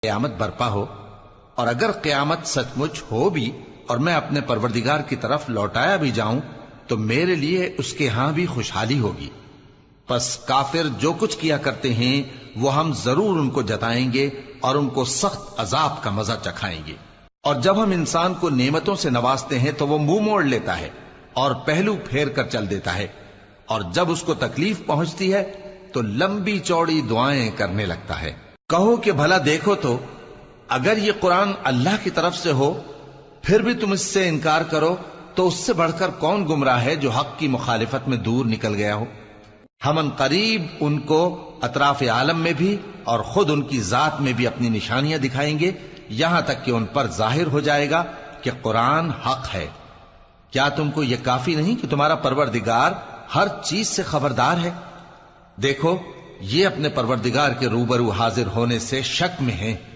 قیامت برپا ہو، اور اگر قیامت سچ مچ ہو بھی اور میں اپنے پروردگار کی طرف لوٹایا بھی جاؤں تو میرے لیے اس کے ہاں بھی خوشحالی ہوگی۔ پس کافر جو کچھ کیا کرتے ہیں وہ ہم ضرور ان کو جتائیں گے اور ان کو سخت عذاب کا مزہ چکھائیں گے۔ اور جب ہم انسان کو نعمتوں سے نوازتے ہیں تو وہ منہ موڑ لیتا ہے اور پہلو پھیر کر چل دیتا ہے، اور جب اس کو تکلیف پہنچتی ہے تو لمبی چوڑی دعائیں کرنے لگتا ہے۔ کہو کہ بھلا دیکھو تو اگر یہ قرآن اللہ کی طرف سے ہو پھر بھی تم اس سے انکار کرو تو اس سے بڑھ کر کون گمراہ ہے جو حق کی مخالفت میں دور نکل گیا ہو۔ ہم ان قریب ان کو اطراف عالم میں بھی اور خود ان کی ذات میں بھی اپنی نشانیاں دکھائیں گے، یہاں تک کہ ان پر ظاہر ہو جائے گا کہ قرآن حق ہے۔ کیا تم کو یہ کافی نہیں کہ تمہارا پروردگار ہر چیز سے خبردار ہے؟ دیکھو یہ اپنے پروردگار کے روبرو حاضر ہونے سے شک میں ہیں۔